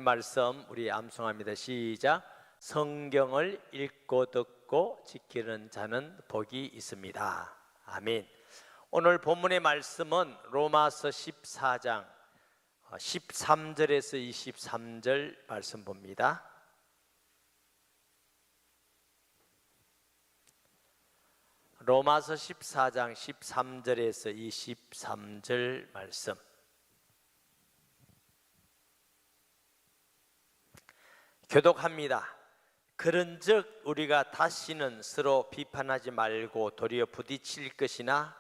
말씀 우리 암송합니다. 시작. 성경을 읽고 듣고 지키는 자는 복이 있습니다. 아멘. 오늘 본문의 말씀은 로마서 14장 13절에서 23절 말씀 봅니다. 로마서 14장 13절에서 23절 말씀. 교독합니다. 그런즉 우리가 다시는 서로 비판하지 말고 도리어 부딪힐 것이나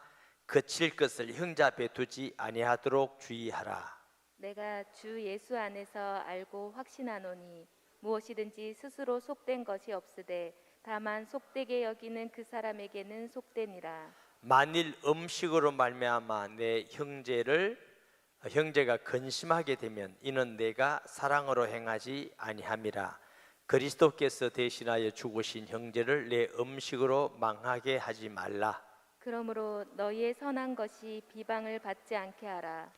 그칠 것을 형제 앞에 두지 아니하도록 주의하라. 내가 주 예수 안에서 알고 확신하노니 무엇이든지 스스로 속된 것이 없으되 다만 속되게 여기는 그 사람에게는 속되니라. 만일 음식으로 말미암아 내 형제가 근심하게 되면 이는 내가 사랑으로 행하지 아니함이라. 그리스도께서 대신하여 죽으신 형제를 내 음식으로 망하게 하지 말라. 그러므로 너희의 선한 것이 비방을 받지 않게 하라.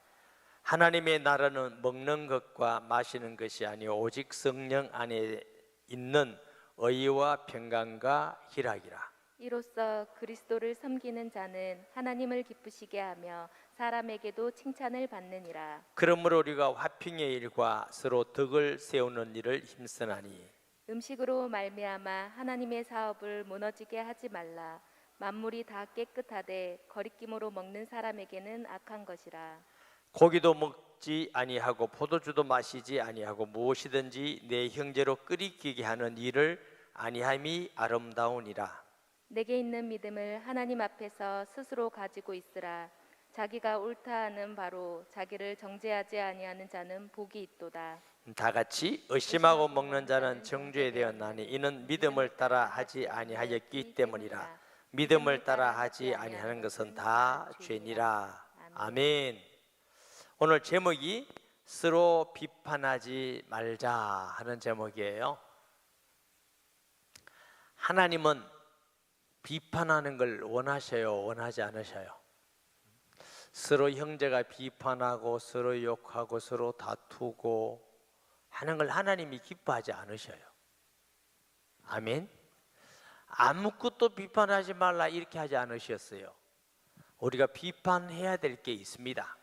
하나님의 나라는 먹는 것과 마시는 것이 아니오 오직 성령 안에 있는 의와 평강과 희락이라. 이로써 그리스도를 섬기는 자는 하나님을 기쁘시게 하며 사람에게도 칭찬을 받느니라. 그러므로 우리가 화평의 일과 서로 덕을 세우는 일을 힘쓰나니 음식으로 말미암아 하나님의 사업을 무너지게 하지 말라. 만물이 다 깨끗하되 거리낌으로 먹는 사람에게는 악한 것이라. 고기도 먹지 아니하고 포도주도 마시지 아니하고 무엇이든지 내 형제로 끓이기게 하는 일을 아니함이 아름다우니라. 내게 있는 믿음을 하나님 앞에서 스스로 가지고 있으라. 자기가 옳다 하는 바로 자기를 정죄하지 아니하는 자는 복이 있도다. 다 같이 의심하고 먹는 자는 정죄 되었나니 이는 믿음을 따라 하지 아니하였기 때문이라. 믿음을 따라 하지 아니하는 것은 다 죄니라. 아멘. 오늘 제목이 서로 비판하지 말자 하는 제목이에요. 하나님은 비판하는 걸 원하셔요? 원하지 않으셔요? 서로 형제가 비판하고 서로 욕하고 서로 다투고 하는 걸 하나님이 기뻐하지 않으셔요. 아멘. 아무것도 비판하지 말라 이렇게 하지 않으셨어요. 우리가 비판해야 될 게 있습니다.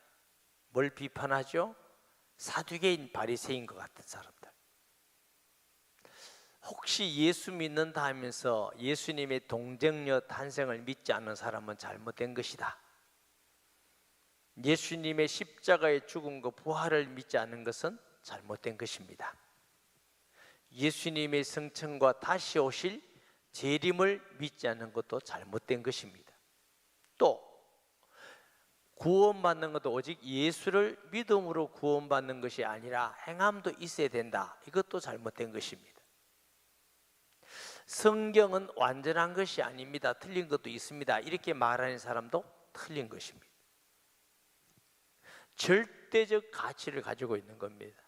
뭘 비판하죠? 사두개인 바리새인 것 같은 사람들. 혹시 예수 믿는다 하면서 예수님의 동정녀 탄생을 믿지 않는 사람은 잘못된 것이다. 예수님의 십자가의 죽음과 부활을 믿지 않는 것은 잘못된 것입니다. 예수님의 성천과 다시 오실 재림을 믿지 않는 것도 잘못된 것입니다. 또 구원받는 것도 오직 예수를 믿음으로 구원받는 것이 아니라 행함도 있어야 된다. 이것도 잘못된 것입니다. 성경은 완전한 것이 아닙니다. 틀린 것도 있습니다. 이렇게 말하는 사람도 틀린 것입니다. 절대적 가치를 가지고 있는 겁니다.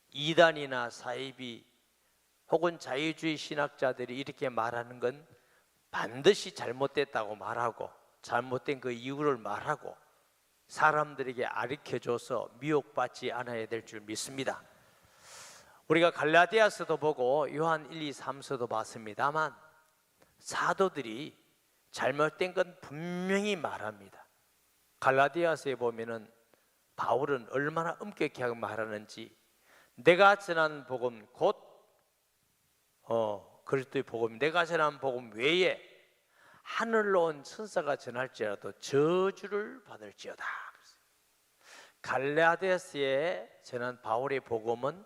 이단이나 사이비 혹은 자유주의 신학자들이 이렇게 말하는 건 반드시 잘못됐다고 말하고 잘못된 그 이유를 말하고 사람들에게 가르쳐줘서 미혹받지 않아야 될 줄 믿습니다. 우리가 갈라디아서도 보고 요한 1, 2, 3서도 봤습니다만 사도들이 잘못된 건 분명히 말합니다. 갈라디아서에 보면은 바울은 얼마나 엄격하게 말하는지 내가 전한 복음 곧 그리스도의 복음 내가 전한 복음 외에 하늘로 온 천사가 전할지라도 저주를 받을지어다. 갈라디아서에 전한 바울의 복음은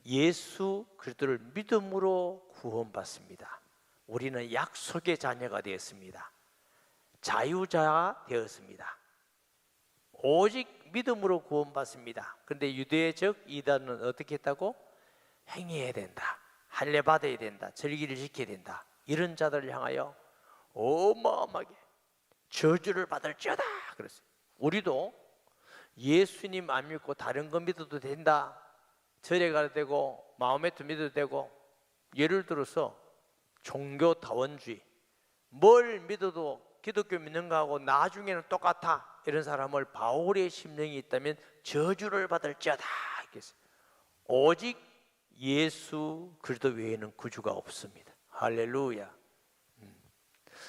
예수 그리스도를 믿음으로 구원받습니다. 우리는 약속의 자녀가 되었습니다. 자유자가 되었습니다. 오직 믿음으로 구원받습니다. 그런데 유대적 이단은 어떻게 했다고? 행해야 된다. 할례 받아야 된다. 절기를 지켜야 된다. 이런 자들을 향하여 어마어마하게 저주를 받을지어다 그랬어요. 우리도 예수님 안 믿고 다른 거 믿어도 된다. 절에 가도 되고 마호메트 믿어도 되고 예를 들어서 종교다원주의 뭘 믿어도 기독교 믿는 거하고 나중에는 똑같아 이런 사람을 바울의 심령이 있다면 저주를 받을지어다 그랬어요. 오직 예수 그리스도 외에는 구주가 없습니다. 할렐루야.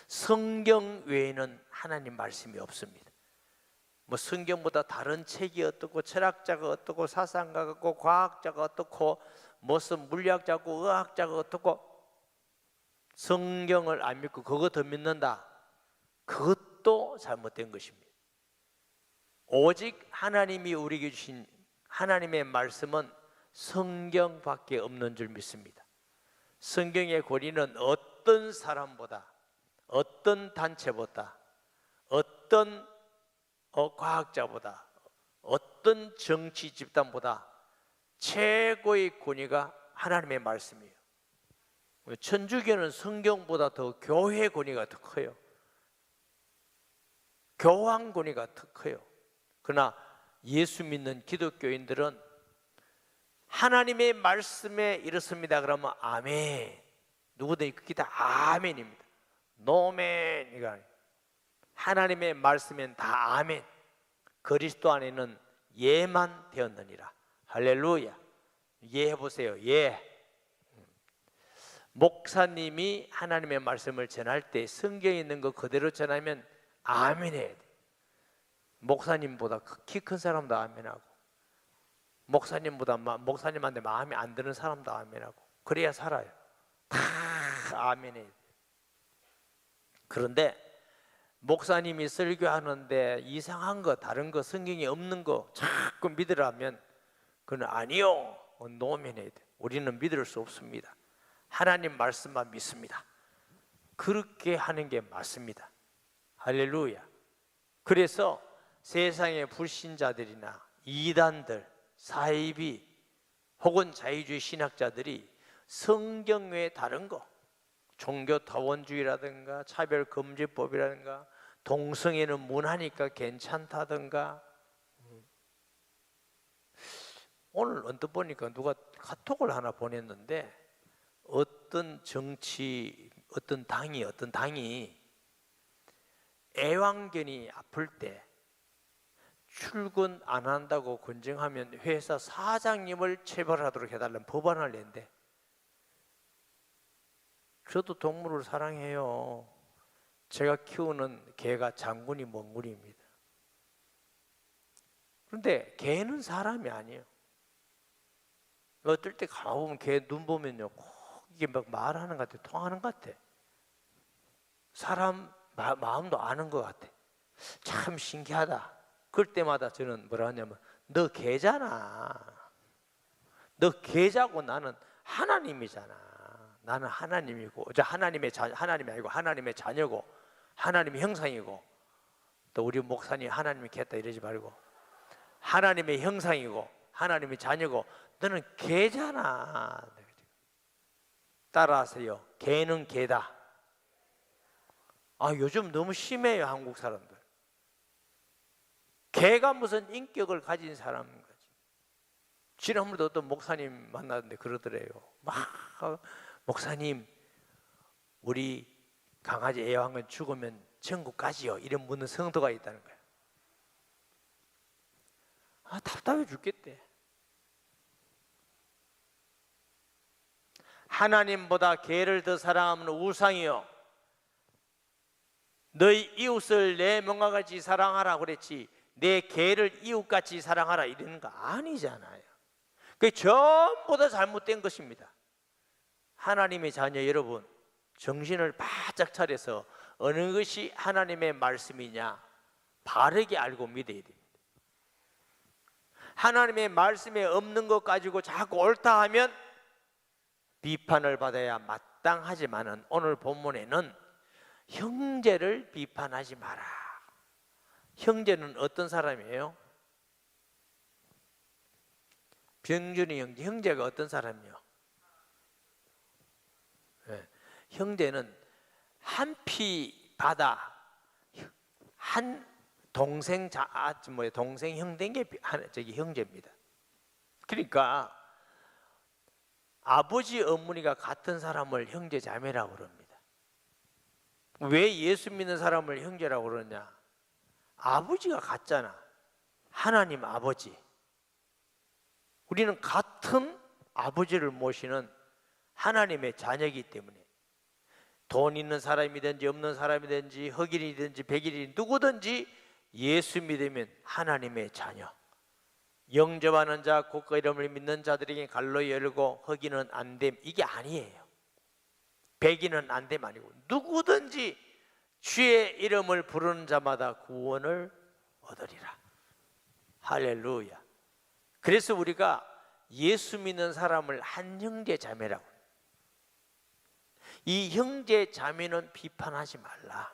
성경 외에는 하나님 말씀이 없습니다. 뭐 성경보다 다른 책이 어떻고 철학자가 어떻고 사상가가 어떻고 과학자가 어떻고 무슨 물리학자고 의학자가 어떻고 성경을 안 믿고 그거 더 믿는다. 그것도 잘못된 것입니다. 오직 하나님이 우리에게 주신 하나님의 말씀은 성경밖에 없는 줄 믿습니다. 성경의 권위는 어떤 사람보다, 어떤 단체보다, 어떤 과학자보다, 어떤 정치 집단보다 최고의 권위가 하나님의 말씀이에요. 천주교는 성경보다 더 교회 권위가 더 커요. 교황 권위가 더 커요. 그러나 예수 믿는 기독교인들은 하나님의 말씀에 이렇습니다 그러면 아멘. 누구든지 그게 다 아멘입니다. 노멘이가 아니에요. 하나님의 말씀엔 다 아멘. 그리스도 안에는 예만 되었느니라. 할렐루야. 예해 보세요. 예. 목사님이 하나님의 말씀을 전할 때 성경에 있는 거 그대로 전하면 아멘 해야 돼. 목사님보다 키 큰 사람도 아멘하고, 목사님한테 마음에 안 드는 사람도 아멘하고, 그래야 살아요. 다 아멘 해야 돼. 그런데 목사님이 설교하는데 이상한 거, 다른 거, 성경에 없는 거 자꾸 믿으라면 그건 아니요, 노멘 해야 돼. 우리는 믿을 수 없습니다. 하나님 말씀만 믿습니다. 그렇게 하는 게 맞습니다. 할렐루야. 그래서 세상의 불신자들이나 이단들, 사이비 혹은 자유주의 신학자들이 성경 외에 다른 거, 종교타원주의라든가 차별금지법이라든가 동성애는 문화니까 괜찮다든가, 오늘 언뜻 보니까 누가 카톡을 하나 보냈는데 어떤 당이 애완견이 아플 때 출근 안 한다고 권증하면 회사 사장님을 체벌하도록 해달라는 법안을 낸대. 저도 동물을 사랑해요. 제가 키우는 개가 장군이 멍군이입니다. 그런데 개는 사람이 아니에요. 어떨 때 가보면 개 눈 보면요, 꼭 이게 막 말하는 것 같아, 통하는 것 같아. 사람 마음도 아는 것 같아. 참 신기하다. 그럴 때마다 저는 뭐라 하냐면, 너 개잖아. 너 개자고 나는 하나님이잖아. 나는 하나님이고, 하나님이 아니고 하나님의 자녀고, 하나님의 형상이고, 또 우리 목사님 하나님이 개다 이러지 말고, 하나님의 형상이고 하나님의 자녀고, 너는 개잖아. 따라하세요. 개는 개다. 요즘 너무 심해요, 한국 사람들. 개가 무슨 인격을 가진 사람인 거지. 지난번에도 어떤 목사님 만났는데 그러더래요. 목사님, 우리 강아지 애완견 죽으면 천국 가지요? 이런 묻는 성도가 있다는 거야. 답답해 죽겠대. 하나님보다 개를 더 사랑하면 우상이요, 너희 이웃을 내 몸과 같이 사랑하라 그랬지 내 개를 이웃같이 사랑하라 이러는 거 아니잖아요. 그게 전부 다 잘못된 것입니다. 하나님의 자녀 여러분, 정신을 바짝 차려서 어느 것이 하나님의 말씀이냐 바르게 알고 믿어야 됩니다. 하나님의 말씀에 없는 것 가지고 자꾸 옳다 하면 비판을 받아야 마땅하지만은, 오늘 본문에는 형제를 비판하지 마라. 형제는 어떤 사람이에요? 병준이 형제가 어떤 사람이요? 네. 형제는 한 피 바다, 한 동생 동생 형 된 게 형제입니다. 그러니까 아버지 어머니가 같은 사람을 형제 자매라고 그럽니다. 왜 예수 믿는 사람을 형제라고 그러냐? 아버지가 같잖아. 하나님 아버지. 우리는 같은 아버지를 모시는 하나님의 자녀이기 때문에 돈 있는 사람이든지 없는 사람이든지 흑인이든지 백인이든지 누구든지 예수 믿으면 하나님의 자녀. 영접하는 자 곧 그 이름을 믿는 자들에게 갈로 열고 흑인은 안됨, 이게 아니에요. 백인은 안됨 아니고 누구든지 주의 이름을 부르는 자마다 구원을 얻으리라. 할렐루야. 그래서 우리가 예수 믿는 사람을 한 형제 자매라고. 이 형제 자매는 비판하지 말라.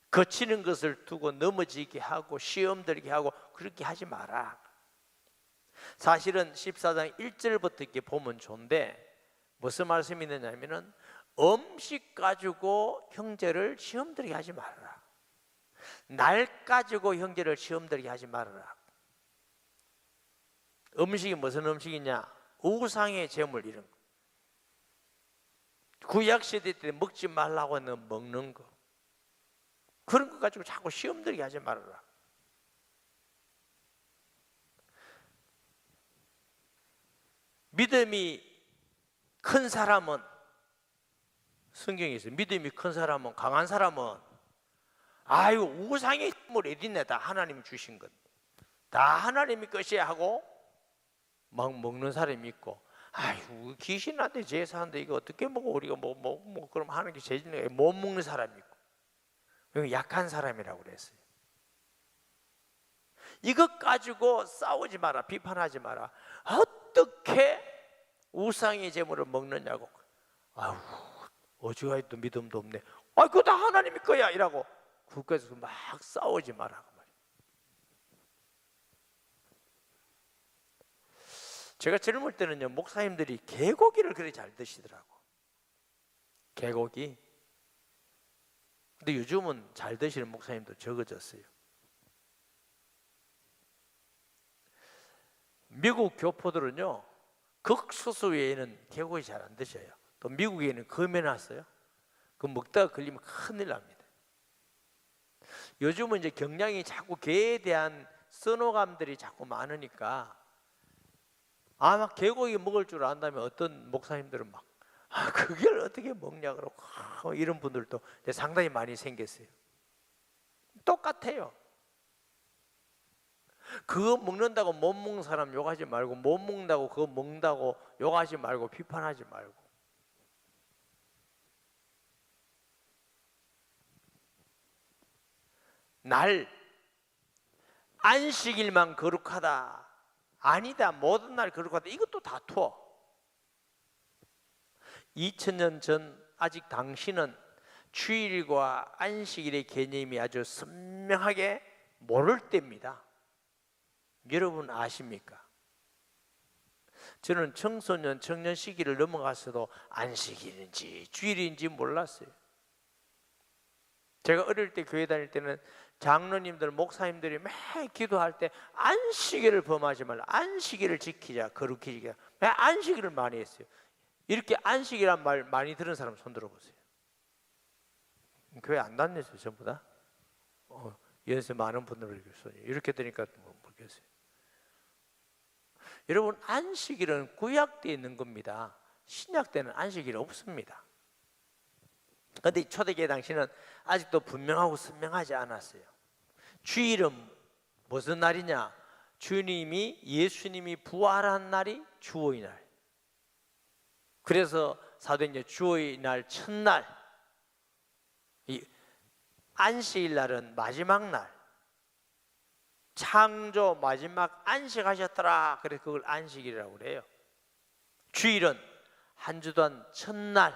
거치는 것을 두고 넘어지게 하고 시험 들게 하고 그렇게 하지 마라. 사실은 14장 1절부터 이렇게 보면 좋은데 무슨 말씀이 있느냐면은 음식 가지고 형제를 시험 들게 하지 말아라. 날 가지고 형제를 시험 들게 하지 말아라. 음식이 무슨 음식이냐? 우상의 제물 이런 거. 구약시대 때 먹지 말라고 하는 먹는 거. 그런 거 가지고 자꾸 시험 들게 하지 말아라. 믿음이 큰 사람은, 성경에 있어요. 믿음이 큰 사람은, 강한 사람은 아유 우상의 힘을 어딨네, 다 하나님이 주신 것, 다 하나님이 것이야 하고 막 먹는 사람이 있고, 아유 귀신한테 제사하는데 이거 어떻게 먹어, 우리가 뭐 그럼 하는 게 제일 못 먹는 사람이 있고, 약한 사람이라고 그랬어요. 이것 가지고 싸우지 마라, 비판하지 마라. 어떻게 우상의 제물을 먹느냐고. 아유 어지간히도 믿음도 없네. 아 그거 다 하나님이 거야 이라고 그것에서 막 싸우지 마라 그 말이에요. 제가 젊을 때는요 목사님들이 개고기를 그렇게 잘 드시더라고. 개고기. 근데 요즘은 잘 드시는 목사님도 적어졌어요. 미국 교포들은요 극소수 외에는 개고기 잘 안 드셔요. 또 미국에는 검해놨어요. 그 먹다가 걸리면 큰일 납니다. 요즘은 이제 경향이 자꾸 개에 대한 선호감들이 자꾸 많으니까 아마 개고기 먹을 줄 안다면 어떤 목사님들은 막 그걸 어떻게 먹냐 그러고 이런 분들도 상당히 많이 생겼어요. 똑같아요. 그거 먹는다고 못 먹는 사람 욕하지 말고, 못 먹는다고 그거 먹는다고 욕하지 말고, 비판하지 말고. 날 안식일만 거룩하다, 아니다, 모든 날 거룩하다, 이것도 다투어. 2000년 전 아직 당신은 주일과 안식일의 개념이 아주 선명하게 모를 때입니다. 여러분 아십니까? 저는 청소년, 청년 시기를 넘어가서도 안식일인지 주일인지 몰랐어요. 제가 어릴 때 교회 다닐 때는 장로님들, 목사님들이 매 기도할 때 안식일을 범하지 말라, 안식일을 지키자, 거룩히 지키자, 매 안식일을 많이 했어요. 이렇게 안식이란 말 많이 들은 사람 손 들어보세요. 교회 안 다녔어요 전부 다? 연세 많은 분들 이렇게 되니까 모르겠어요. 여러분 안식일은 구약되어 있는 겁니다. 신약 때는 안식일 없습니다. 그런데 초대교회 당시는 아직도 분명하고 선명하지 않았어요. 주일은 무슨 날이냐? 예수님이 부활한 날이 주호의 날. 그래서 사도행전 주호의 날 첫날, 이 안식일 날은 마지막 날, 창조 마지막 안식하셨더라. 그래서 그걸 안식일이라고 그래요. 주일은 한 주간 첫날,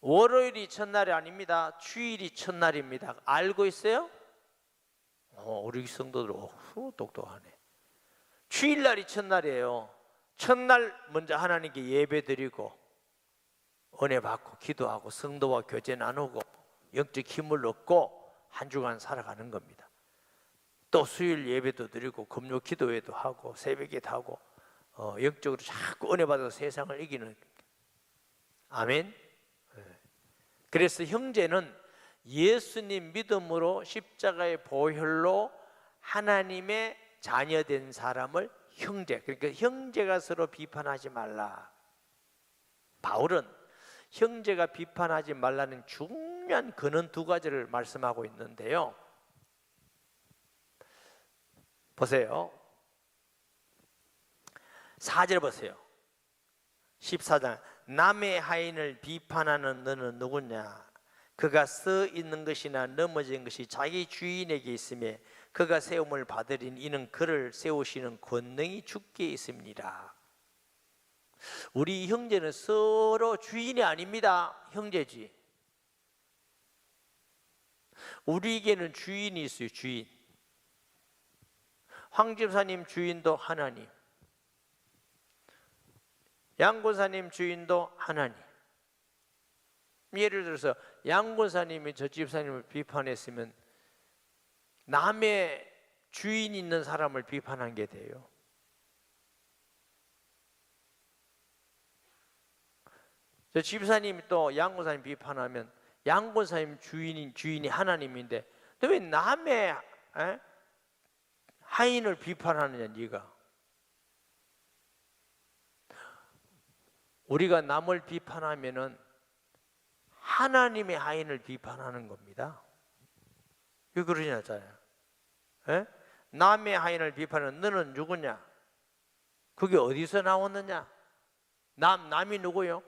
월요일이 첫날이 아닙니다. 주일이 첫날입니다. 알고 있어요? 우리 성도들 똑똑하네. 주일날이 첫날이에요. 첫날 먼저 하나님께 예배드리고 은혜 받고 기도하고 성도와 교제 나누고 영적 힘을 얻고 한 주간 살아가는 겁니다. 또 수요일 예배도 드리고 금요 기도회도 하고 새벽기도 하고 영적으로 자꾸 은혜 받아서 세상을 이기는 겁니다. 아멘. 그래서 형제는 예수님 믿음으로 십자가의 보혈로 하나님의 자녀된 사람을 형제, 그러니까 형제가 서로 비판하지 말라. 바울은 형제가 비판하지 말라는 중요한 근원 두 가지를 말씀하고 있는데요. 보세요. 4절 보세요. 14장. 남의 하인을 비판하는 너는 누구냐? 그가 서 있는 것이나 넘어진 것이 자기 주인에게 있으며 그가 세움을 받으리니 이는 그를 세우시는 권능이 주께 있습니다. 우리 형제는 서로 주인이 아닙니다. 형제지. 우리에게는 주인이 있어요. 주인. 황 집사님 주인도 하나님, 양 권사님 주인도 하나님. 예를 들어서 양 권사님이 저 집사님을 비판했으면 남의 주인 있는 사람을 비판한 게 돼요. 저 집사님이 또 양 권사님 비판하면 양 권사님 주인이 하나님인데 너 왜 남의 하인을 비판하느냐 네가. 우리가 남을 비판하면은 하나님의 하인을 비판하는 겁니다. 왜 그러냐잖아요. 남의 하인을 비판하는 너는 누구냐? 그게 어디서 나왔느냐? 남이 누구요?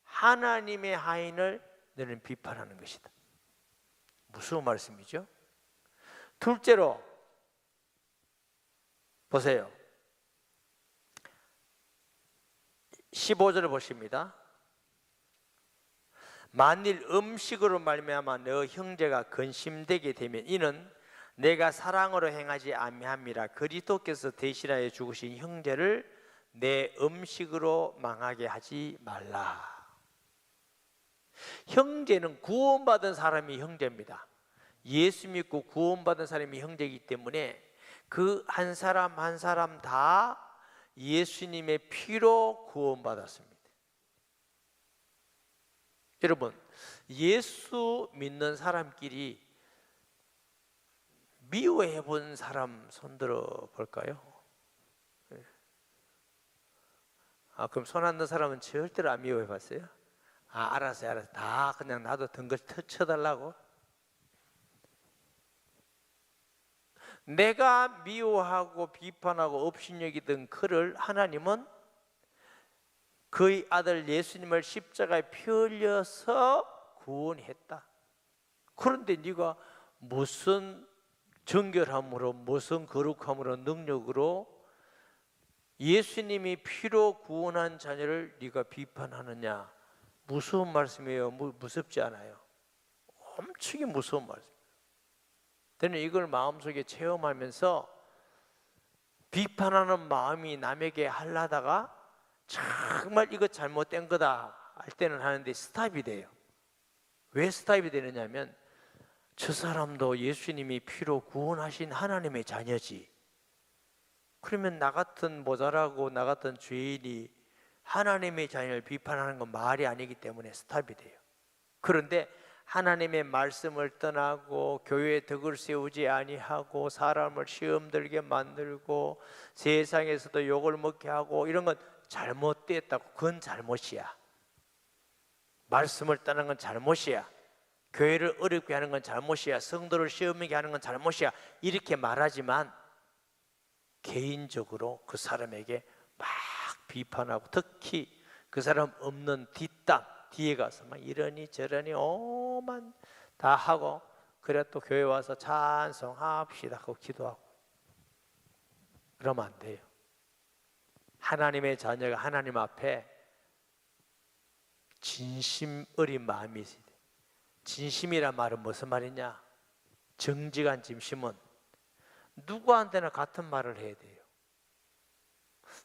하나님의 하인을 너는 비판하는 것이다. 무슨 말씀이죠? 둘째로 보세요. 15절을 보십니다. 만일 음식으로 말미암아 너 형제가 근심되게 되면 이는 내가 사랑으로 행하지 아니함이라. 그리스도께서 대신하여 죽으신 형제를 내 음식으로 망하게 하지 말라. 형제는 구원받은 사람이 형제입니다. 예수 믿고 구원받은 사람이 형제이기 때문에 그 한 사람 한 사람 다 예수님의 피로 구원받았습니다. 여러분, 예수 믿는 사람끼리 미워해 본 사람 손들어 볼까요? 그럼 손 안 든 사람은 절대로 안 미워해 봤어요? 알았어요. 다 그냥 나도 등걸 쳐달라고? 내가 미워하고 비판하고 업신여기던 그를 하나님은 그의 아들 예수님을 십자가에 피 흘려서 구원했다. 그런데 네가 무슨 정결함으로 무슨 거룩함으로 능력으로 예수님이 피로 구원한 자녀를 네가 비판하느냐? 무서운 말씀이에요. 무섭지 않아요. 엄청 무서운 말씀. 저는 이걸 마음속에 체험하면서 비판하는 마음이 남에게 하려다가 정말 이거 잘못된 거다 할 때는 하는데 스탑이 돼요. 왜 스탑이 되느냐면 저 사람도 예수님이 피로 구원하신 하나님의 자녀지. 그러면 나 같은 모자라고 나 같은 죄인이 하나님의 자녀를 비판하는 건 말이 아니기 때문에 스탑이 돼요. 그런데 하나님의 말씀을 떠나고 교회에 덕을 세우지 아니하고 사람을 시험 들게 만들고 세상에서도 욕을 먹게 하고 이런 건 잘못됐다고. 그건 잘못이야. 말씀을 떠나는 건 잘못이야. 교회를 어렵게 하는 건 잘못이야. 성도를 시험하게 하는 건 잘못이야. 이렇게 말하지만 개인적으로 그 사람에게 막 비판하고 특히 그 사람 없는 뒷담 뒤에 가서 막 이러니 저러니 오만 다 하고 그래 또 교회 와서 찬송합시다 하고 기도하고 그러면 안 돼요. 하나님의 자녀가 하나님 앞에 진심 어린 마음이 있어야 돼요. 진심이란 말은 무슨 말이냐? 정직한 진심은 누구한테나 같은 말을 해야 돼요.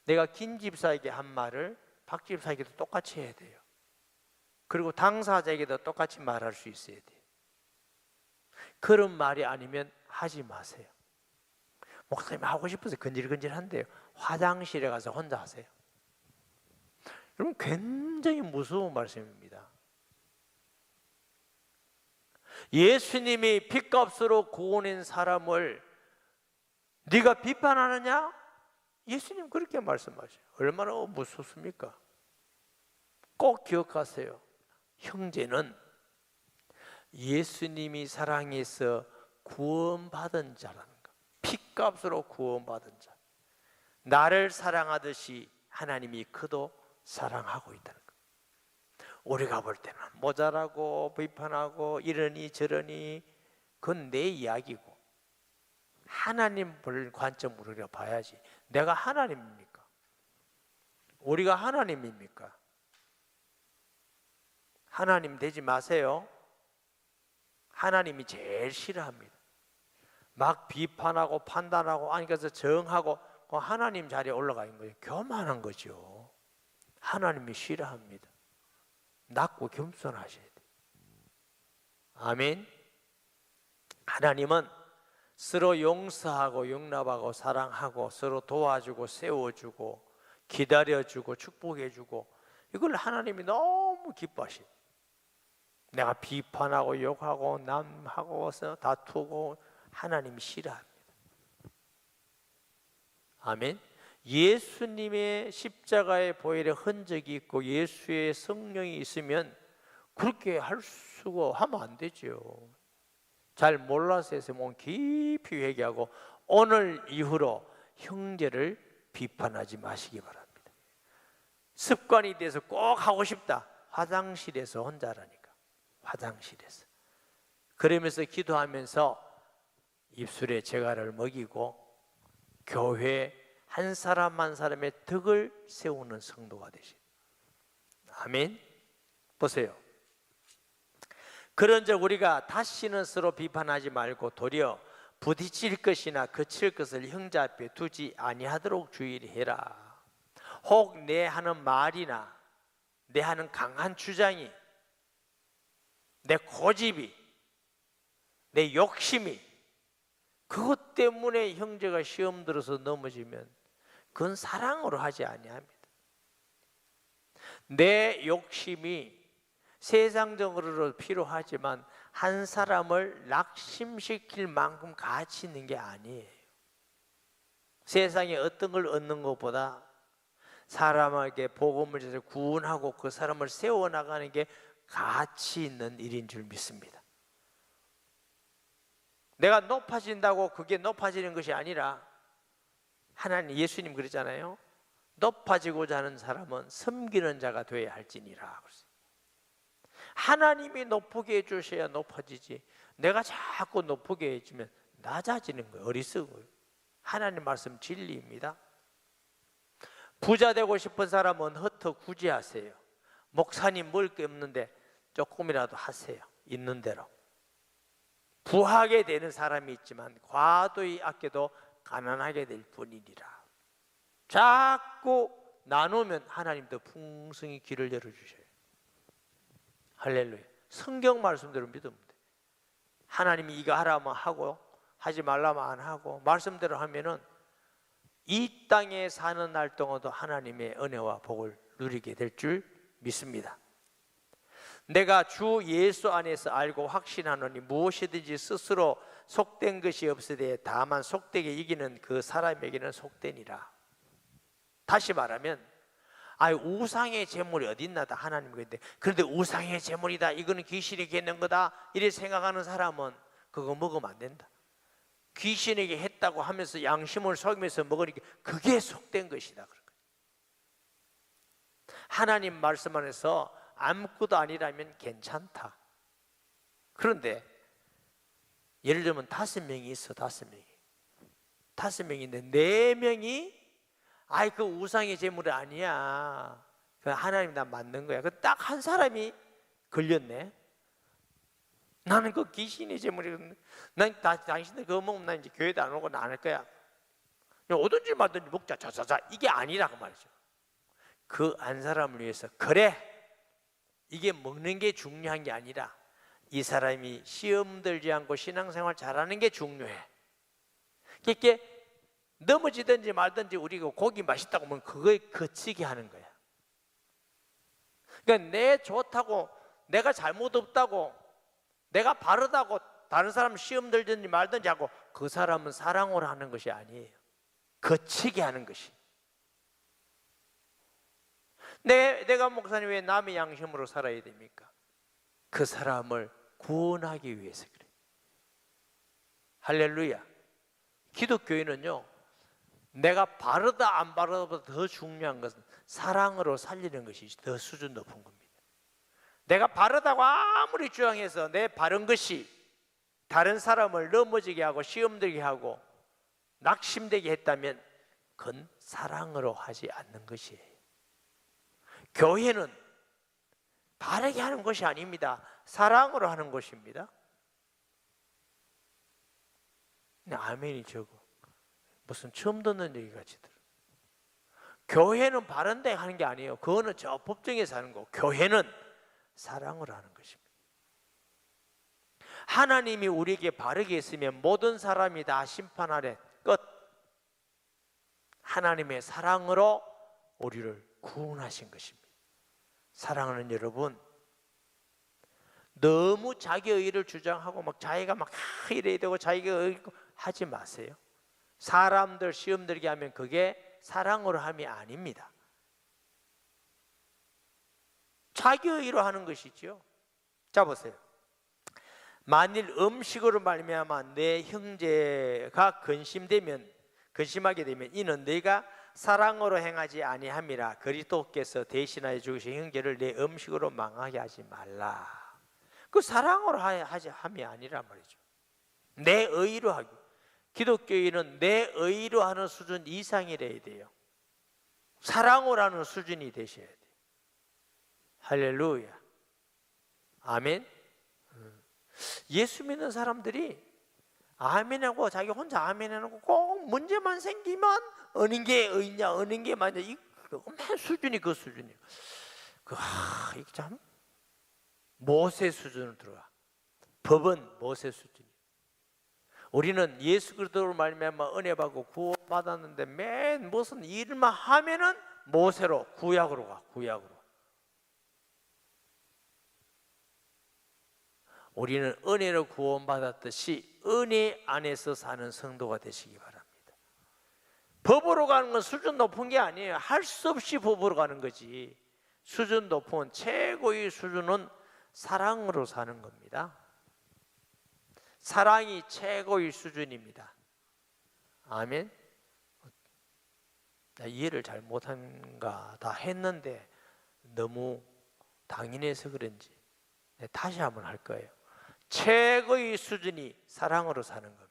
내가 김 집사에게 한 말을 박 집사에게도 똑같이 해야 돼요. 그리고 당사자에게도 똑같이 말할 수 있어야 돼요. 그런 말이 아니면 하지 마세요. 목사님 하고 싶어서 근질근질한데요. 화장실에 가서 혼자 하세요. 여러분 굉장히 무서운 말씀입니다. 예수님이 핏값으로 구원한 사람을 네가 비판하느냐? 예수님 그렇게 말씀하셔요. 얼마나 무섭습니까? 꼭 기억하세요. 형제는 예수님이 사랑해서 구원받은 자라는 것, 핏값으로 구원받은 자. 나를 사랑하듯이 하나님이 그도 사랑하고 있다는 것. 우리가 볼 때는 모자라고 비판하고 이러니 저러니 그건 내 이야기고, 하나님 볼 관점으로 우리가 봐야지. 내가 하나님입니까? 우리가 하나님입니까? 하나님 되지 마세요. 하나님이 제일 싫어합니다. 막 비판하고 판단하고 아니 그래서 정하고 하나님 자리에 올라가 있는 거예요. 교만한 거죠. 하나님이 싫어합니다. 낮고 겸손하셔야 돼요. 아멘. 하나님은 서로 용서하고 용납하고 사랑하고 서로 도와주고 세워주고 기다려주고 축복해주고, 이걸 하나님이 너무 기뻐하십니다. 내가 비판하고 욕하고 남하고 다투고 하나님이 싫어합니다. 아멘. 예수님의 십자가에 보혈의 흔적이 있고 예수의 성령이 있으면 그렇게 할 수가 하면 안 되죠. 잘 몰라서 해서 깊이 회개하고 오늘 이후로 형제를 비판하지 마시기 바랍니다. 습관이 돼서 꼭 하고 싶다. 화장실에서 혼자라니까. 화장실에서. 그러면서 기도하면서 입술에 재갈을 먹이고 교회 한 사람 한 사람의 덕을 세우는 성도가 되십니다. 아멘. 보세요. 그런즉 우리가 다시는 서로 비판하지 말고 도리어 부딪힐 것이나 거칠 것을 형제 앞에 두지 아니하도록 주의를 해라. 혹 내 하는 말이나 내 하는 강한 주장이, 내 고집이, 내 욕심이, 그것 때문에 형제가 시험 들어서 넘어지면 그건 사랑으로 하지 아니합니다. 내 욕심이 세상적으로 필요하지만 한 사람을 낙심시킬 만큼 가치 있는 게 아니에요. 세상에 어떤 걸 얻는 것보다 사람에게 복음을 전해서 구원하고 그 사람을 세워나가는 게 가치 있는 일인 줄 믿습니다. 내가 높아진다고 그게 높아지는 것이 아니라, 하나님 예수님 그랬잖아요. 높아지고자 하는 사람은 섬기는 자가 되어야 할지니라. 하나님이 높게 해주셔야 높아지지, 내가 자꾸 높게 해주면 낮아지는 거예요. 어리석어요. 하나님 말씀 진리입니다. 부자 되고 싶은 사람은 흩어 구제하세요. 목사님 먹을 게 없는데 조금이라도 하세요. 있는 대로. 부하게 되는 사람이 있지만 과도히 아껴도 가난하게 될 뿐이니라. 자꾸 나누면 하나님도 풍성히 길을 열어주셔요. 할렐루야. 성경 말씀대로 믿으면 돼. 하나님이 이거 하라면 하고 하지 말라면 안 하고 말씀대로 하면은 이 땅에 사는 날 동안도 하나님의 은혜와 복을 누리게 될 줄 믿습니다. 내가 주 예수 안에서 알고 확신하노니 무엇이든지 스스로 속된 것이 없으되 다만 속되게 이기는 그 사람에게는 속되니라. 다시 말하면 우상의 제물이 어딨나다 하나님 그런데, 그런데 우상의 제물이다, 이거는 귀신이 겠는 거다 이렇게 생각하는 사람은 그거 먹으면 안 된다. 귀신에게 했다고 하면서 양심을 속이면서 먹으니까 그게 속된 것이다. 하나님 말씀 안에서 아무것도 아니라면 괜찮다. 그런데 예를 들면 5명이 있어. 5명인데 4명이 그 우상의 제물이 아니야, 그 하나님 나 맞는 거야. 그 딱 한 사람이 걸렸네. 나는 그 귀신의 제물이거든. 난 당신들 그거 먹으면 난 이제 교회도 안 오고 안 할 거야. 오든지 말든지 먹자. 자자자. 이게 아니라고 말이죠. 그 한 사람을 위해서 그래, 이게 먹는 게 중요한 게 아니라 이 사람이 시험 들지 않고 신앙생활 잘하는 게 중요해. 그렇게 넘어지든지 말든지 우리가 고기 맛있다고 하면 그거에 거치게 하는 거야. 그러니까 내 좋다고, 내가 잘못 없다고, 내가 바르다고 다른 사람 시험 들든지 말든지 하고 그 사람은 사랑으로 하는 것이 아니에요. 거치게 하는 것이. 내가 목사님 왜 남의 양심으로 살아야 됩니까? 그 사람을 구원하기 위해서 그래요. 할렐루야. 기독교인은요, 내가 바르다 안 바르다보다 더 중요한 것은 사랑으로 살리는 것이 더 수준 높은 겁니다. 내가 바르다고 아무리 주장해서 내 바른 것이 다른 사람을 넘어지게 하고 시험 들게 하고 낙심되게 했다면 그건 사랑으로 하지 않는 것이에요. 교회는 바르게 하는 것이 아닙니다. 사랑으로 하는 것입니다. 아멘이 적어. 무슨 처음 듣는 얘기 같이 들어. 교회는 바른 데 하는 게 아니에요. 그거는 저 법정에서 하는 거고, 교회는 사랑으로 하는 것입니다. 하나님이 우리에게 바르게 했으면 모든 사람이 다 심판 아래 끝. 하나님의 사랑으로 우리를 구원하신 것입니다. 사랑하는 여러분, 너무 자기의 의를 주장하고 막 자기가 막 이래야 되고 자기가 의고 하지 마세요. 사람들 시험 들게 하면 그게 사랑으로 함이 아닙니다. 자기의 의로 하는 것이죠. 자 보세요. 만일 음식으로 말미암아 내 형제가 근심하게 되면 이는 네가 사랑으로 행하지 아니함이라. 그리스도께서 대신하여 죽으신 형제를 내 음식으로 망하게 하지 말라. 그 사랑으로 하지 함이 아니란 말이죠. 내 의로 하기. 기독교인은 내 의로 하는 수준 이상이래야 돼요. 사랑으로 하는 수준이 되셔야 돼요. 할렐루야. 아멘. 예수 믿는 사람들이 아멘하고 자기 혼자 아멘하고 꼭 문제만 생기면 어느 게 의냐 어느 게 맞냐 맨 수준이 그 수준이에요. 이게 참 모세 수준으로 들어가. 법은 모세 수준이에요. 우리는 예수 그리스도로 말미암아 은혜 받고 구원 받았는데 맨 무슨 일만 하면은 모세로 구약으로 가. 구약으로. 우리는 은혜로 구원받았듯이 은혜 안에서 사는 성도가 되시기 바랍니다. 법으로 가는 건 수준 높은 게 아니에요. 할 수 없이 법으로 가는 거지. 수준 높은 최고의 수준은 사랑으로 사는 겁니다. 사랑이 최고의 수준입니다. 아멘. 나 이해를 잘 못한가 다 했는데 너무 당연해서 그런지 다시 한번 할 거예요. 최고의 수준이 사랑으로 사는 겁니다.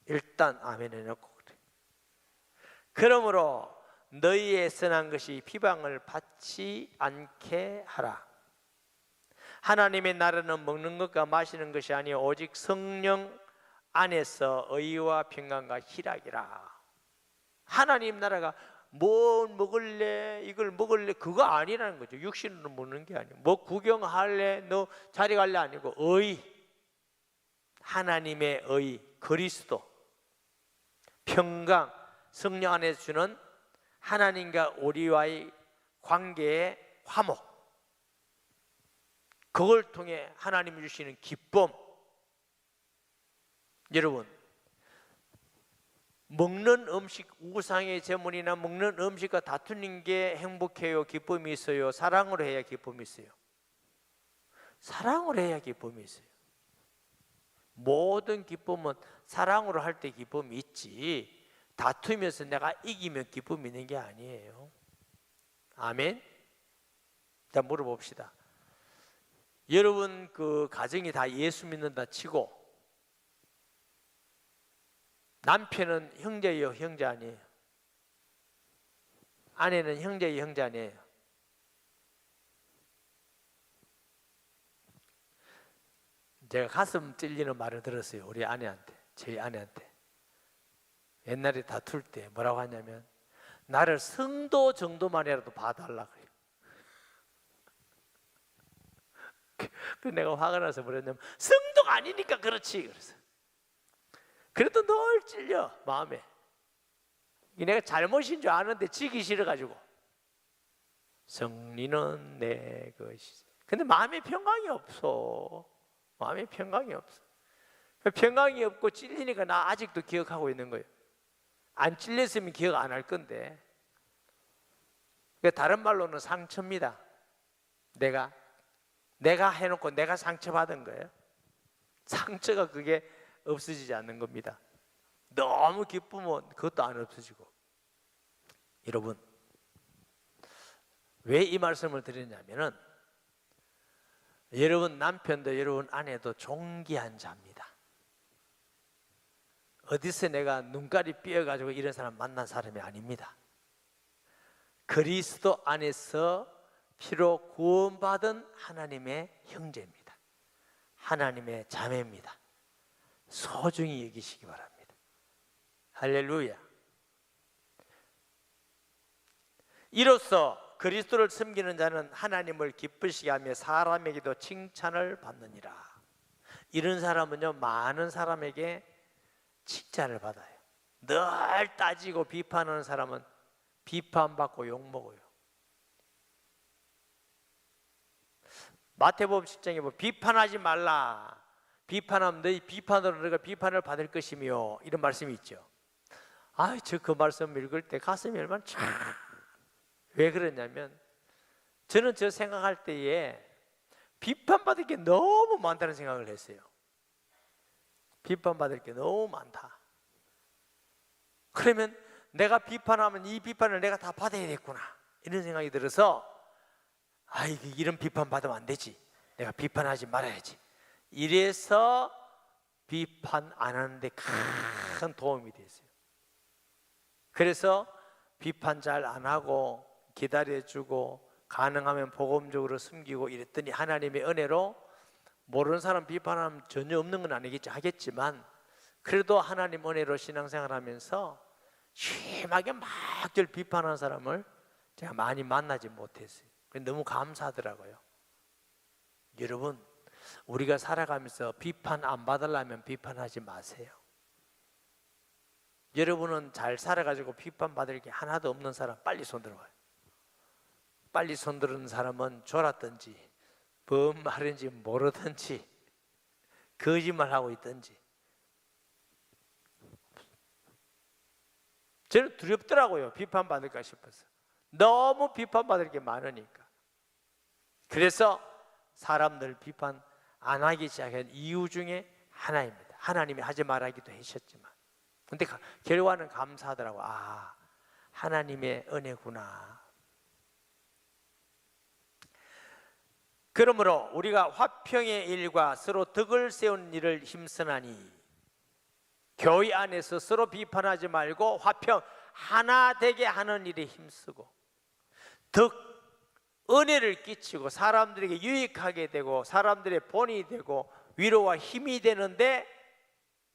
일단 아멘 해놓고 그래. 그러므로 너희의 선한 것이 비방을 받지 않게 하라. 하나님의 나라는 먹는 것과 마시는 것이 아니요 오직 성령 안에서 의와 평강과 희락이라. 하나님 나라가 뭐 먹을래 이걸 먹을래 그거 아니라는 거죠. 육신으로 먹는 게 아니고 뭐 구경할래 너 자리 갈래 아니고 의, 하나님의 의, 그리스도, 평강, 성령 안에서 주는 하나님과 우리와의 관계의 화목, 그걸 통해 하나님이 주시는 기쁨. 여러분, 먹는 음식, 우상의 제물이나 먹는 음식과 다투는 게 행복해요? 기쁨이 있어요? 사랑으로 해야 기쁨이 있어요? 사랑으로 해야 기쁨이 있어요. 모든 기쁨은 사랑으로 할 때 기쁨이 있지 다투면서 내가 이기면 기쁨이 있는 게 아니에요. 아멘? 자, 물어봅시다. 여러분 그 가정이 다 예수 믿는다 치고 남편은 형제예요, 형제 아니에요? 아내는 형제예요, 형제 아니에요? 제가 가슴 찔리는 말을 들었어요. 우리 아내한테, 저희 아내한테. 옛날에 다툴 때 뭐라고 하냐면 나를 성도 정도만이라도 봐달라 그래요. 그 내가 화가 나서 뭐랬냐면 성도가 아니니까 그렇지. 그래서 그래도 늘 찔려 마음에. 내가 잘못인 줄 아는데 지기 싫어가지고 성리는 내 것이지. 근데 마음에 평강이 없어. 마음에 평강이 없어. 평강이 없고 찔리니까 나 아직도 기억하고 있는 거예요. 안 찔렸으면 기억 안 할 건데. 다른 말로는 상처입니다. 내가 해놓고 내가 상처받은 거예요. 상처가 그게 없어지지 않는 겁니다. 너무 기쁘면 그것도 안 없어지고. 여러분, 왜 이 말씀을 드리냐면은 여러분 남편도 여러분 아내도 존귀한 자입니다. 어디서 내가 눈깔이 삐어가지고 이런 사람 만난 사람이 아닙니다. 그리스도 안에서 피로 구원받은 하나님의 형제입니다. 하나님의 자매입니다. 소중히 여기시기 바랍니다. 할렐루야. 이로써 그리스도를 섬기는 자는 하나님을 기쁘시게 하며 사람에게도 칭찬을 받느니라. 이런 사람은요, 많은 사람에게 칭찬을 받아요. 늘 따지고 비판하는 사람은 비판받고 욕먹어요. 마태복음 10장에 뭐 비판하지 말라. 비판하면 너희 비판으로 너희가 비판을 받을 것이며, 이런 말씀이 있죠. 저 그 말씀 읽을 때 가슴이 얼마나 참. 왜 그러냐면 저는 저 생각할 때에 비판받을 게 너무 많다는 생각을 했어요. 비판받을 게 너무 많다. 그러면 내가 비판하면 이 비판을 내가 다 받아야겠구나, 이런 생각이 들어서 이런 비판 받으면 안 되지, 내가 비판하지 말아야지, 이래서 비판 안 하는데 큰 도움이 됐어요. 그래서 비판 잘 안 하고 기다려주고 가능하면 복음적으로 숨기고 이랬더니 하나님의 은혜로 모르는 사람 비판하면 전혀 없는 건 아니겠지, 하겠지만 그래도 하나님 은혜로 신앙생활하면서 심하게 막들 비판하는 사람을 제가 많이 만나지 못했어요. 너무 감사하더라고요. 여러분, 우리가 살아가면서 비판 안 받으려면 비판하지 마세요. 여러분은 잘 살아가지고 비판 받을 게 하나도 없는 사람 빨리 손들어봐요. 빨리 손드는 사람은 졸았든지 뭔 말인지 모르든지 거짓말하고 있든지. 저는 두렵더라고요, 비판받을까 싶어서. 너무 비판받을 게 많으니까. 그래서 사람들 비판 안 하기 시작한 이유 중에 하나입니다. 하나님이 하지 말라기도 하셨지만, 근데 결과는 감사하더라고요. 하나님의 은혜구나. 그러므로 우리가 화평의 일과 서로 덕을 세우는 일을 힘쓰나니, 교회 안에서 서로 비판하지 말고 화평 하나 되게 하는 일에 힘쓰고 은혜를 끼치고 사람들에게 유익하게 되고 사람들의 본이 되고 위로와 힘이 되는데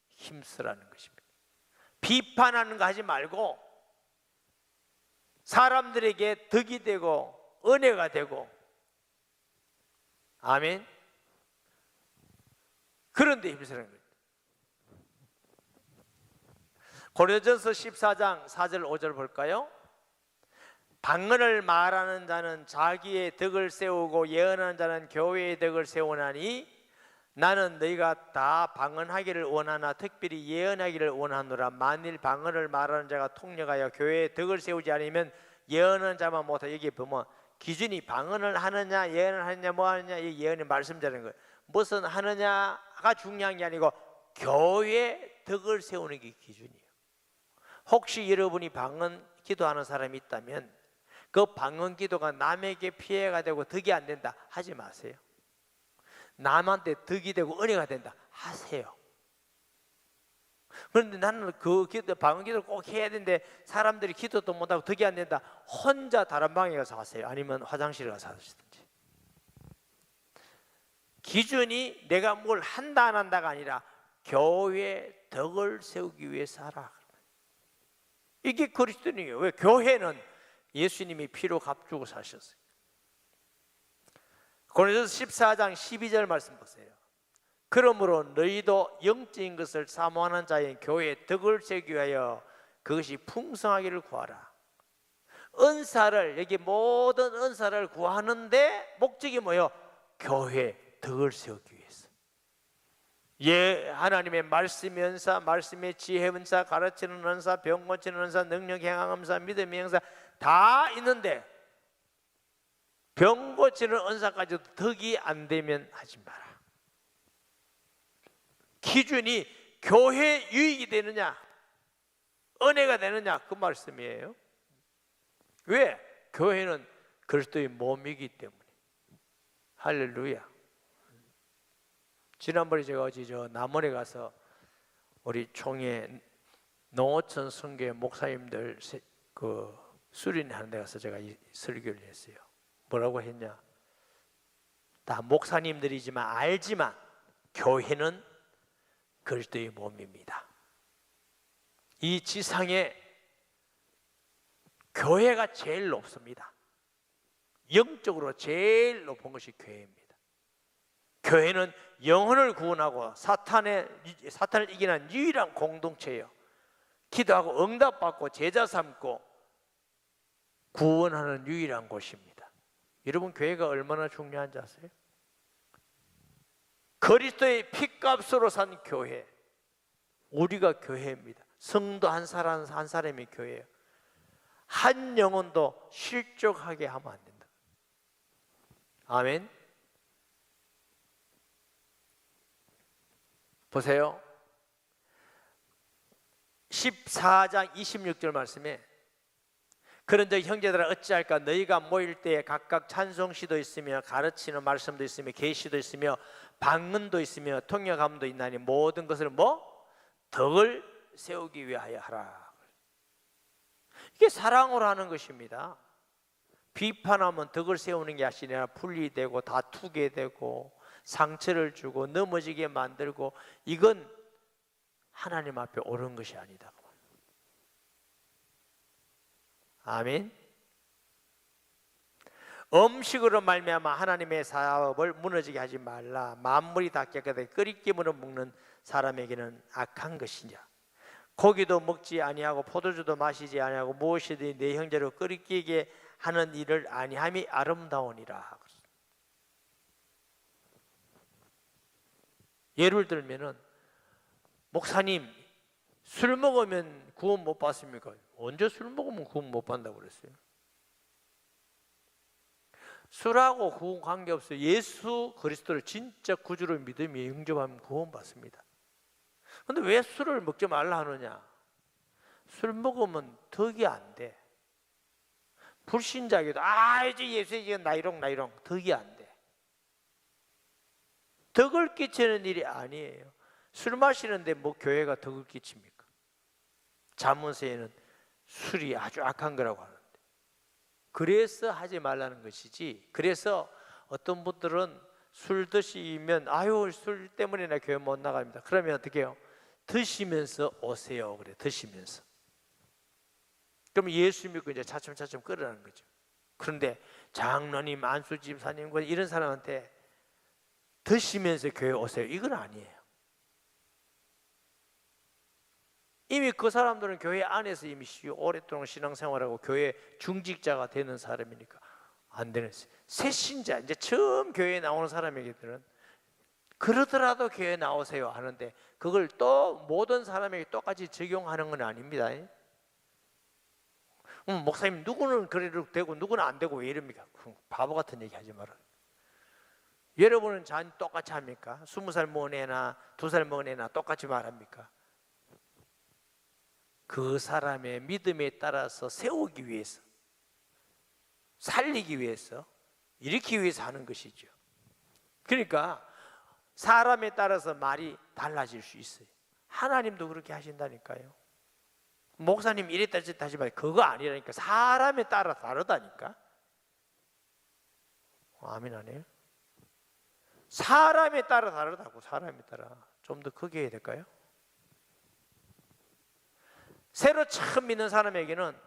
힘쓰라는 것입니다. 비판하는 거 하지 말고 사람들에게 덕이 되고 은혜가 되고, 아멘. 그런데 힘쓰는 거예요. 고린도전서 14장 4절 5절 볼까요? 방언을 말하는 자는 자기의 덕을 세우고 예언하는 자는 교회의 덕을 세우나니, 나는 너희가 다 방언하기를 원하나 특별히 예언하기를 원하노라. 만일 방언을 말하는 자가 통역하여 교회의 덕을 세우지 않으면 예언하는 자만 못하고, 여기 보면 기준이 방언을 하느냐 예언을 하느냐 뭐 하느냐, 이 예언의 말씀자는 거예요. 무슨 하느냐가 중요한 게 아니고 교회의 덕을 세우는 게 기준이에요. 혹시 여러분이 방언 기도하는 사람이 있다면 그 방언 기도가 남에게 피해가 되고 덕이 안 된다 하지 마세요. 남한테 덕이 되고 은혜가 된다 하세요. 그런데 나는 그 기도, 방언 기도를 꼭 해야 되는데 사람들이 기도도 못하고 덕이 안 된다, 혼자 다른 방에 가서 하세요. 아니면 화장실에 가서 하시든지. 기준이 내가 뭘 한다 안 한다가 아니라 교회의 덕을 세우기 위해서 하라. 이게 그리스도인이에요. 왜? 교회는 예수님이 피로 값주고 사셨어요. 고린도서 14장 12절 말씀 보세요. 그러므로 너희도 영적인 것을 사모하는 자인 교회의 덕을 세우기 위하여 그것이 풍성하기를 구하라. 은사를, 여기 모든 은사를 구하는데 목적이 뭐예요? 교회의 덕을 세우기 위해서. 하나님의 말씀의 은사, 말씀의 지혜 은사, 가르치는 은사, 병 고치는 은사, 능력 행함 은사, 믿음의 은사 다 있는데 병 고치는 은사까지도 덕이 안 되면 하지 마라. 기준이 교회 유익이 되느냐, 은혜가 되느냐, 그 말씀이에요. 왜? 교회는 그리스도의 몸이기 때문에. 할렐루야. 지난번에 제가 어제 남원에 가서 우리 총회 농어촌 선교회 목사님들 그 수련하는 데 가서 제가 이 설교를 했어요. 뭐라고 했냐? 다 목사님들이지만 알지만 교회는 그리스도의 몸입니다. 이 지상에 교회가 제일 높습니다. 영적으로 제일 높은 것이 교회입니다. 교회는 영혼을 구원하고 사탄을 이기는 유일한 공동체예요. 기도하고 응답받고 제자 삼고 구원하는 유일한 곳입니다. 여러분, 교회가 얼마나 중요한지 아세요? 그리스도의 피값으로 산 교회, 우리가 교회입니다. 성도 한 사람 한 사람이 교회예요. 한 영혼도 실족하게 하면 안 된다. 아멘. 보세요. 14장 26절 말씀에 그런즉 형제들아 어찌할까? 너희가 모일 때에 각각 찬송시도 있으며 가르치는 말씀도 있으며 계시도 있으며 방언도 있으며 통역함도 있나니 모든 것을 덕을 세우기 위하여 하라. 이게 사랑으로 하는 것입니다. 비판하면 덕을 세우는 게 아니라 분리되고 다투게 되고 상처를 주고 넘어지게 만들고, 이건 하나님 앞에 옳은 것이 아니다. 아멘. 음식으로 말미암아 하나님의 사업을 무너지게 하지 말라. 만물이 다 깨끗하게 끓이기물을 먹는 사람에게는 악한 것이냐. 고기도 먹지 아니하고 포도주도 마시지 아니하고 무엇이든 내 형제로 끓이게 하는 일을 아니함이 아름다우니라. 예를 들면은 목사님 술 먹으면 구원 못 받습니까? 언제 술 먹으면 구원 못 받는다고 그랬어요? 술하고 구원 관계없어요. 예수 그리스도를 진짜 구주로 믿으며 영접하면 구원 받습니다. 그런데 왜 술을 먹지 말라 하느냐? 술 먹으면 덕이 안 돼. 불신자에게도 이제 예수에게 나이롱 덕이 안 돼. 덕을 끼치는 일이 아니에요. 술 마시는데 교회가 덕을 끼칩니까? 잠언서에는 술이 아주 악한 거라고 하는데, 그래서 하지 말라는 것이지. 그래서 어떤 분들은 술 드시면 술 때문에 나 교회 못 나갑니다. 그러면 어떻게 해요? 드시면서 오세요. 그래, 드시면서. 그럼 예수 믿고 이제 차츰차츰 끌어가는 거죠. 그런데 장로님, 안수 집사님 이런 사람한테 드시면서 교회 오세요, 이건 아니에요. 이미 그 사람들은 교회 안에서 이미 오랫동안 신앙생활하고 교회 중직자가 되는 사람이니까 안 되는, 새 신자, 이제 처음 교회에 나오는 사람에게들은 그러더라도 교회 나오세요 하는데, 그걸 또 모든 사람에게 똑같이 적용하는 건 아닙니다. 목사님 누구는 그래도 되고 누구는 안 되고 왜 이럽니까? 바보 같은 얘기 하지 마라. 여러분은 잔 똑같이 합니까? 20살 먹은 애나 2살 먹은 애나 똑같이 말합니까? 그 사람의 믿음에 따라서 세우기 위해서, 살리기 위해서, 일으키기 위해서 하는 것이죠. 그러니까 사람에 따라서 말이 달라질 수 있어요. 하나님도 그렇게 하신다니까요. 목사님 이랬다 저랬다 하지 말고, 그거 아니라니까. 사람에 따라 다르다니까. 아멘 안 해요? 사람에 따라 다르다고. 사람에 따라. 좀 더 크게 해야 될까요? 새로 처음 믿는 사람에게는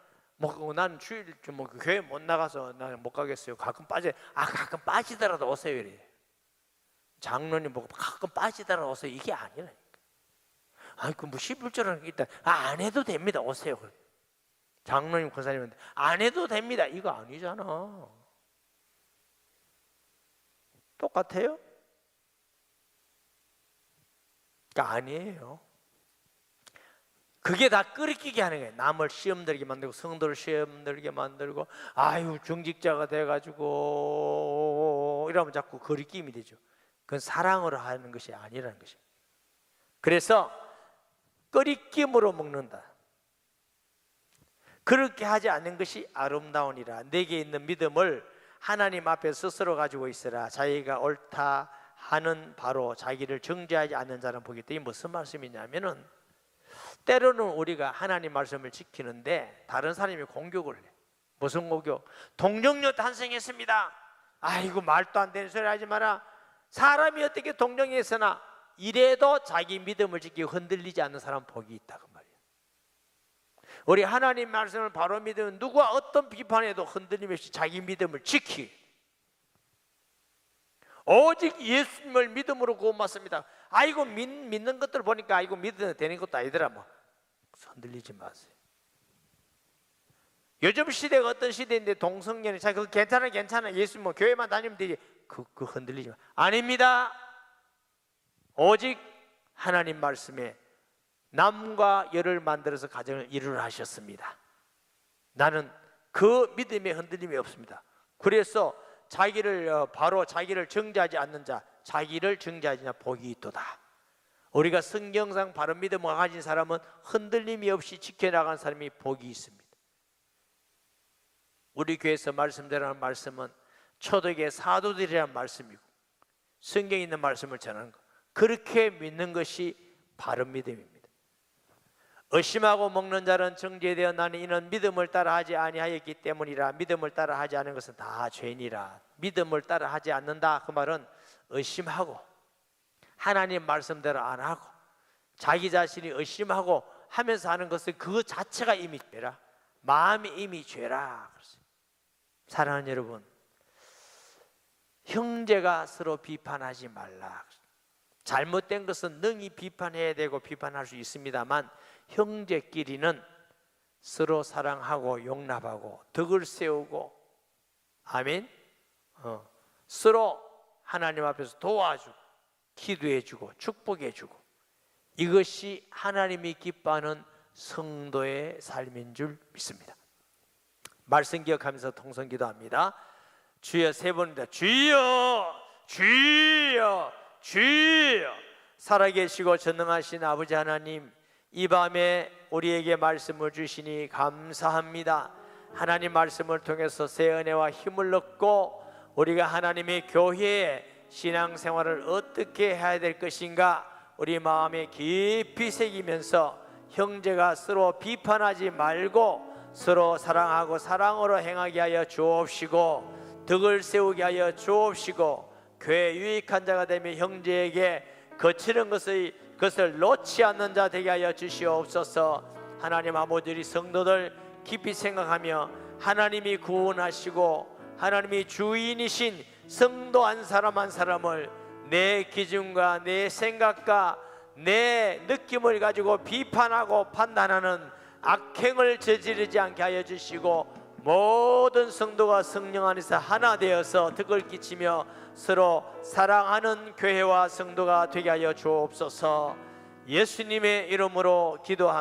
난 주일 교회 못 나가서 나는 못 가겠어요. 가끔 빠지더라도 오세요 이래. 장로님 보고 가끔 빠지더라도 오세요, 이게 아니라니까. 그 11조라는 게 있다. 안 해도 됩니다, 오세요. 장로님 권사님한테 안 해도 됩니다, 이거 아니잖아. 똑같아요? 그러니까 아니에요. 그게 다 끓이기게 하는 거예요. 남을 시험 들게 만들고 성도를 시험 들게 만들고 아유 중직자가 돼가지고 이러면 자꾸 거리낌이 되죠. 그건 사랑으로 하는 것이 아니라는 것이에요. 그래서 끓이김으로 먹는다. 그렇게 하지 않는 것이 아름다우니라. 내게 있는 믿음을 하나님 앞에 스스로 가지고 있으라. 자기가 옳다 하는 바로 자기를 정죄하지 않는 자는 보기 때문에 무슨 말씀이냐면은 때로는 우리가 하나님 말씀을 지키는데 다른 사람이 공격을 해. 무슨 공격? 동정녀 탄생했습니다. 아이고 말도 안 되는 소리 하지 마라. 사람이 어떻게 동정했으나 이래도 자기 믿음을 지키고 흔들리지 않는 사람 복이 있다 그 말이에요. 우리 하나님 말씀을 바로 믿으면 누가 어떤 비판에도 흔들림 없이 자기 믿음을 지키. 오직 예수님을 믿음으로 구원받습니다. 아이고 믿는 것들 보니까 아이고 믿어도 되는 것도 아니더라. 뭐 흔들리지 마세요. 요즘 시대가 어떤 시대인데 동성연애 자 그거 괜찮아 예수님 뭐 교회만 다니면 되지. 그 흔들리지 마. 아닙니다. 오직 하나님 말씀에 남과 여를 만들어서 가정을 이루려 하셨습니다. 나는 그 믿음에 흔들림이 없습니다. 그래서 바로 자기를 정죄하지 않는 자, 자기를 정죄하지 않는 자 복이 있도다. 우리가 성경상 바른 믿음을 가진 사람은 흔들림이 없이 지켜나간 사람이 복이 있습니다. 우리 교회에서 말씀드리는 말씀은 초대교회 사도들이라는 말씀이고 성경에 있는 말씀을 전하는 것, 그렇게 믿는 것이 바른 믿음입니다. 의심하고 먹는 자는 정죄되었나니 이는 믿음을 따라하지 아니하였기 때문이라. 믿음을 따라하지 않은 것은 다 죄니라. 믿음을 따라하지 않는다 그 말은 의심하고 하나님 말씀대로 안 하고 자기 자신이 의심하고 하면서 하는 것은 그 자체가 이미 죄라. 마음이 이미 죄라. 사랑하는 여러분, 형제가 서로 비판하지 말라. 잘못된 것은 능히 비판해야 되고 비판할 수 있습니다만 형제끼리는 서로 사랑하고 용납하고 덕을 세우고 아멘. 서로 하나님 앞에서 도와주고 기도해주고 축복해주고 이것이 하나님이 기뻐하는 성도의 삶인 줄 믿습니다. 말씀 기억하면서 통성 기도합니다. 주여 세 번입니다. 주여 주여 주여. 살아계시고 전능하신 아버지 하나님, 이 밤에 우리에게 말씀을 주시니 감사합니다. 하나님 말씀을 통해서 새 은혜와 힘을 얻고 우리가 하나님의 교회에 신앙생활을 어떻게 해야 될 것인가 우리 마음에 깊이 새기면서 형제가 서로 비판하지 말고 서로 사랑하고 사랑으로 행하게 하여 주옵시고 덕을 세우게 하여 주옵시고 교회 유익한 자가 되며 형제에게 거치는 것을 놓지 않는 자 되게 하여 주시옵소서. 하나님 아버지, 우리 성도들 깊이 생각하며 하나님이 구원하시고 하나님이 주인이신 성도 한 사람 한 사람을 내 기준과 내 생각과 내 느낌을 가지고 비판하고 판단하는 악행을 저지르지 않게 하여 주시고 모든 성도가 성령 안에서 하나 되어서 덕을 끼치며 서로 사랑하는 교회와 성도가 되게 하여 주옵소서. 예수님의 이름으로 기도합니다.